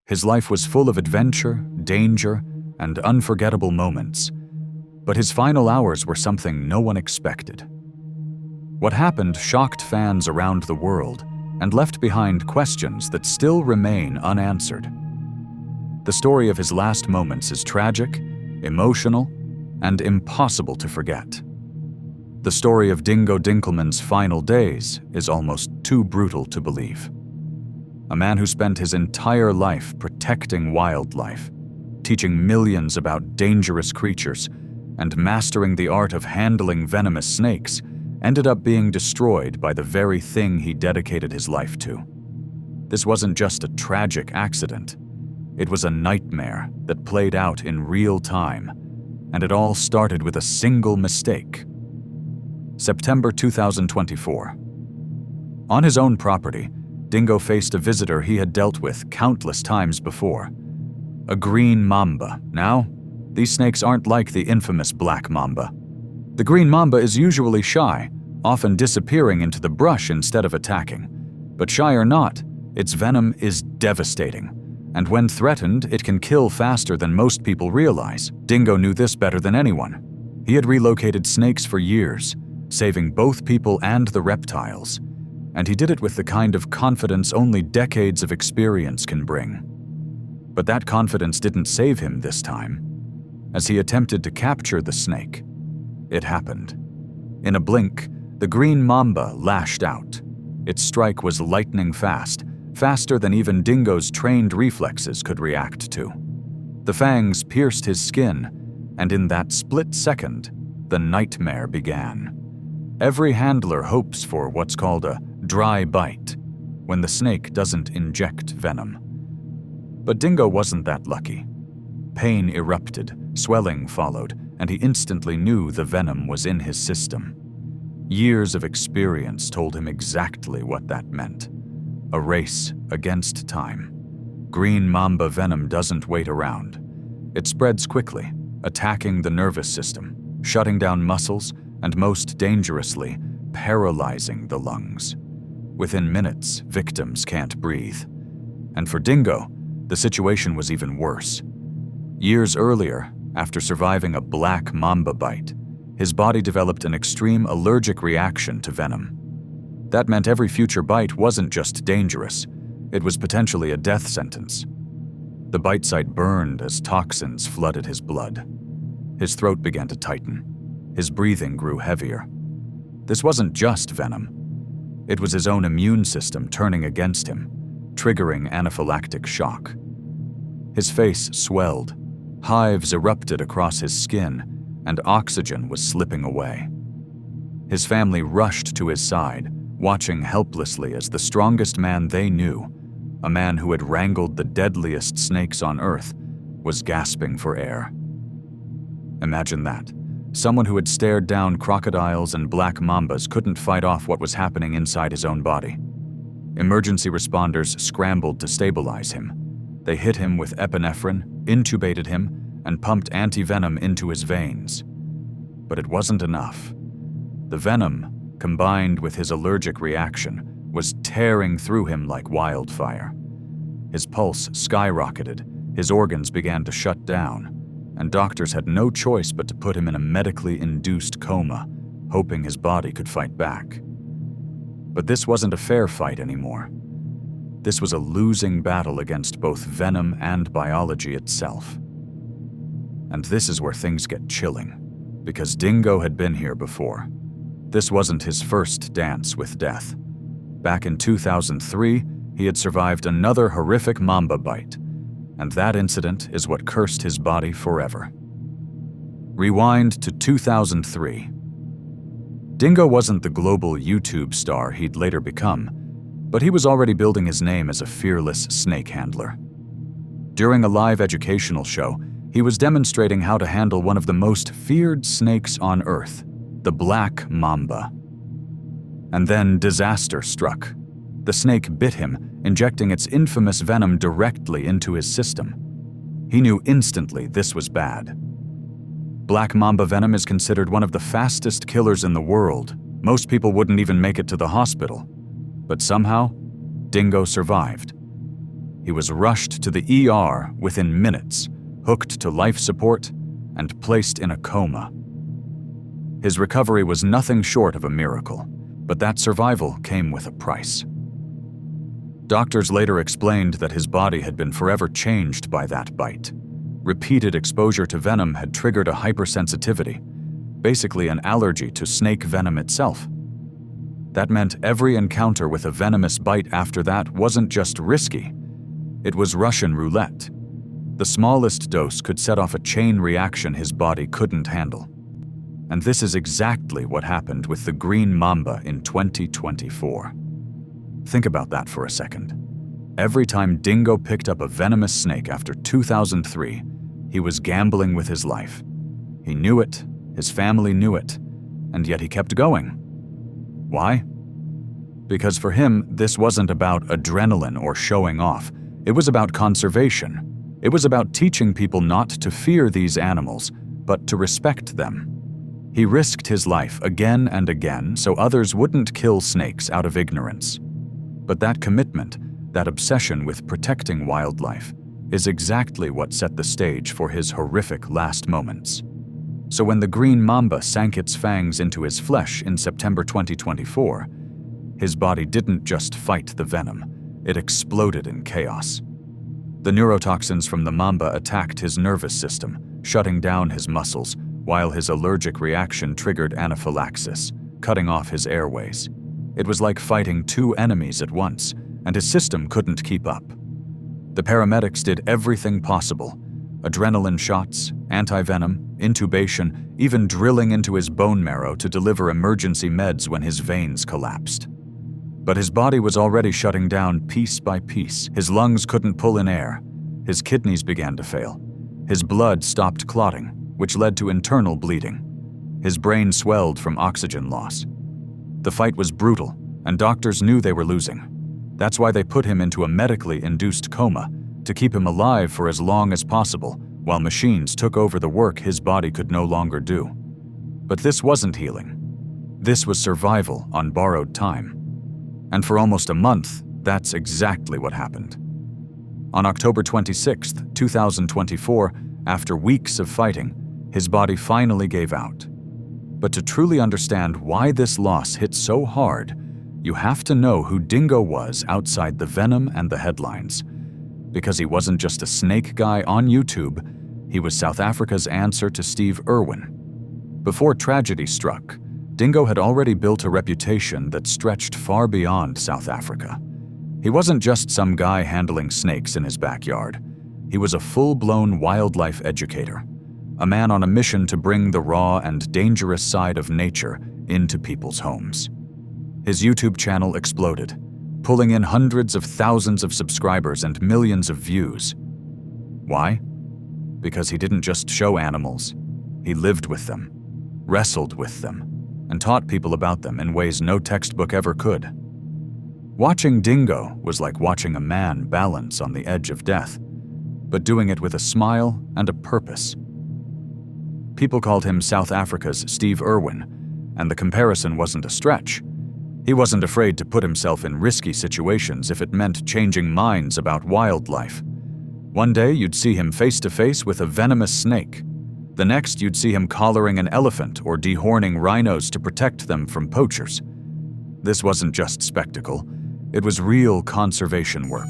His life was full of adventure, danger, and unforgettable moments. But his final hours were something no one expected. What happened shocked fans around the world and left behind questions that still remain unanswered. The story of his last moments is tragic, emotional, and impossible to forget. The story of Dingo Dinkelman's final days is almost too brutal to believe. A man who spent his entire life protecting wildlife, teaching millions about dangerous creatures, and mastering the art of handling venomous snakes, ended up being destroyed by the very thing he dedicated his life to. This wasn't just a tragic accident. It was a nightmare that played out in real time, and it all started with a single mistake. September 2024. On his own property, Dingo faced a visitor he had dealt with countless times before. A green mamba. Now, these snakes aren't like the infamous black mamba. The green mamba is usually shy, often disappearing into the brush instead of attacking. But shy or not, its venom is devastating, and when threatened, it can kill faster than most people realize. Dingo knew this better than anyone. He had relocated snakes for years, saving both people and the reptiles, and he did it with the kind of confidence only decades of experience can bring. But that confidence didn't save him this time. As he attempted to capture the snake, it happened. In a blink, the green mamba lashed out. Its strike was lightning fast, faster than even Dingo's trained reflexes could react to. The fangs pierced his skin, and in that split second, the nightmare began. Every handler hopes for what's called a dry bite, when the snake doesn't inject venom. But Dingo wasn't that lucky. Pain erupted, swelling followed, and he instantly knew the venom was in his system. Years of experience told him exactly what that meant. A race against time. Green mamba venom doesn't wait around. It spreads quickly, attacking the nervous system, shutting down muscles, and most dangerously, paralyzing the lungs. Within minutes, victims can't breathe. And for Dingo, the situation was even worse. Years earlier, after surviving a black mamba bite, his body developed an extreme allergic reaction to venom. That meant every future bite wasn't just dangerous, it was potentially a death sentence. The bite site burned as toxins flooded his blood. His throat began to tighten. His breathing grew heavier. This wasn't just venom. It was his own immune system turning against him, triggering anaphylactic shock. His face swelled. Hives erupted across his skin, and oxygen was slipping away. His family rushed to his side, watching helplessly as the strongest man they knew, a man who had wrangled the deadliest snakes on Earth, was gasping for air. Imagine that. Someone who had stared down crocodiles and black mambas couldn't fight off what was happening inside his own body. Emergency responders scrambled to stabilize him. They hit him with epinephrine, intubated him, and pumped anti-venom into his veins. But it wasn't enough. The venom, combined with his allergic reaction, was tearing through him like wildfire. His pulse skyrocketed, his organs began to shut down, and doctors had no choice but to put him in a medically induced coma, hoping his body could fight back. But this wasn't a fair fight anymore. This was a losing battle against both venom and biology itself. And this is where things get chilling, because Dingo had been here before. This wasn't his first dance with death. Back in 2003, he had survived another horrific mamba bite, and that incident is what cursed his body forever. Rewind to 2003. Dingo wasn't the global YouTube star he'd later become, but he was already building his name as a fearless snake handler. During a live educational show, he was demonstrating how to handle one of the most feared snakes on Earth, the black mamba. And then disaster struck. The snake bit him, injecting its infamous venom directly into his system. He knew instantly this was bad. Black mamba venom is considered one of the fastest killers in the world. Most people wouldn't even make it to the hospital. But somehow, Dingo survived. He was rushed to the ER within minutes, hooked to life support, and placed in a coma. His recovery was nothing short of a miracle, but that survival came with a price. Doctors later explained that his body had been forever changed by that bite. Repeated exposure to venom had triggered a hypersensitivity, basically an allergy to snake venom itself. That meant every encounter with a venomous bite after that wasn't just risky, it was Russian roulette. The smallest dose could set off a chain reaction his body couldn't handle. And this is exactly what happened with the green mamba in 2024. Think about that for a second. Every time Dingo picked up a venomous snake after 2003, he was gambling with his life. He knew it, his family knew it, and yet he kept going. Why? Because for him, this wasn't about adrenaline or showing off. It was about conservation. It was about teaching people not to fear these animals, but to respect them. He risked his life again and again so others wouldn't kill snakes out of ignorance. But that commitment, that obsession with protecting wildlife, is exactly what set the stage for his horrific last moments. So when the green mamba sank its fangs into his flesh in September 2024, his body didn't just fight the venom, it exploded in chaos. The neurotoxins from the mamba attacked his nervous system, shutting down his muscles, while his allergic reaction triggered anaphylaxis, cutting off his airways. It was like fighting two enemies at once, and his system couldn't keep up. The paramedics did everything possible: adrenaline shots, anti-venom, intubation, even drilling into his bone marrow to deliver emergency meds when his veins collapsed. But his body was already shutting down piece by piece. His lungs couldn't pull in air. His kidneys began to fail. His blood stopped clotting, which led to internal bleeding. His brain swelled from oxygen loss. The fight was brutal, and doctors knew they were losing. That's why they put him into a medically induced coma, to keep him alive for as long as possible, while machines took over the work his body could no longer do. But this wasn't healing. This was survival on borrowed time. And for almost a month, that's exactly what happened. On October 26, 2024, after weeks of fighting, his body finally gave out. But to truly understand why this loss hit so hard, you have to know who Dingo was outside the venom and the headlines. Because he wasn't just a snake guy on YouTube, he was South Africa's answer to Steve Irwin. Before tragedy struck, Dingo had already built a reputation that stretched far beyond South Africa. He wasn't just some guy handling snakes in his backyard. He was a full-blown wildlife educator, a man on a mission to bring the raw and dangerous side of nature into people's homes. His YouTube channel exploded, pulling in hundreds of thousands of subscribers and millions of views. Why? Because he didn't just show animals. He lived with them, wrestled with them, and taught people about them in ways no textbook ever could. Watching Dingo was like watching a man balance on the edge of death, but doing it with a smile and a purpose. People called him South Africa's Steve Irwin, and the comparison wasn't a stretch. He wasn't afraid to put himself in risky situations if it meant changing minds about wildlife. One day you'd see him face to face with a venomous snake. The next you'd see him collaring an elephant or dehorning rhinos to protect them from poachers. This wasn't just spectacle, it was real conservation work.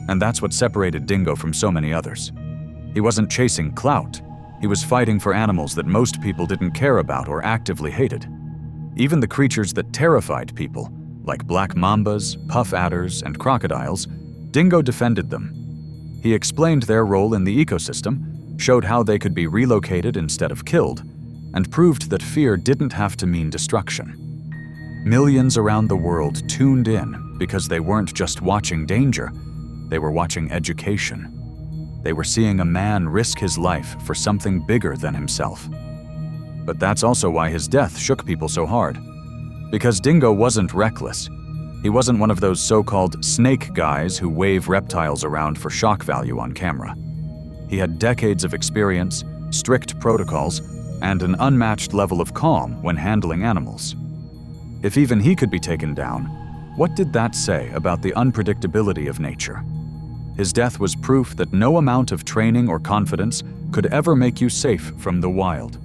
And that's what separated Dingo from so many others. He wasn't chasing clout, he was fighting for animals that most people didn't care about or actively hated. Even the creatures that terrified people, like black mambas, puff adders, and crocodiles, Dingo defended them. He explained their role in the ecosystem, showed how they could be relocated instead of killed, and proved that fear didn't have to mean destruction. Millions around the world tuned in because they weren't just watching danger, they were watching education. They were seeing a man risk his life for something bigger than himself. But that's also why his death shook people so hard. Because Dingo wasn't reckless. He wasn't one of those so-called snake guys who wave reptiles around for shock value on camera. He had decades of experience, strict protocols, and an unmatched level of calm when handling animals. If even he could be taken down, what did that say about the unpredictability of nature? His death was proof that no amount of training or confidence could ever make you safe from the wild.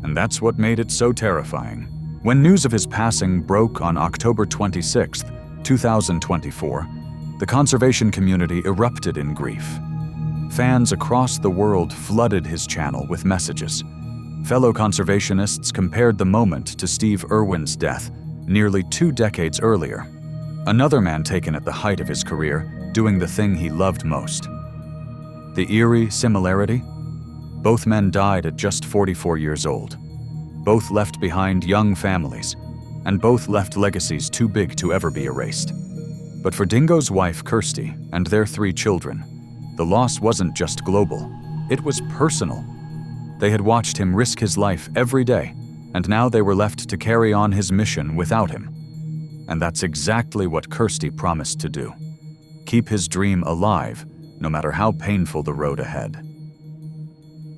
And that's what made it so terrifying. When news of his passing broke on October 26, 2024, the conservation community erupted in grief. Fans across the world flooded his channel with messages. Fellow conservationists compared the moment to Steve Irwin's death nearly 2 decades earlier. Another man taken at the height of his career, doing the thing he loved most. The eerie similarity? Both men died at just 44 years old. Both left behind young families, and both left legacies too big to ever be erased. But for Dingo's wife, Kirsty, and their 3 children, the loss wasn't just global, it was personal. They had watched him risk his life every day, and now they were left to carry on his mission without him. And that's exactly what Kirsty promised to do. Keep his dream alive, no matter how painful the road ahead.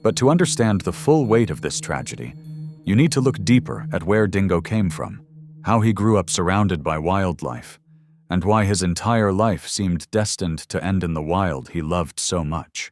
But to understand the full weight of this tragedy, you need to look deeper at where Dingo came from, how he grew up surrounded by wildlife, and why his entire life seemed destined to end in the wild he loved so much.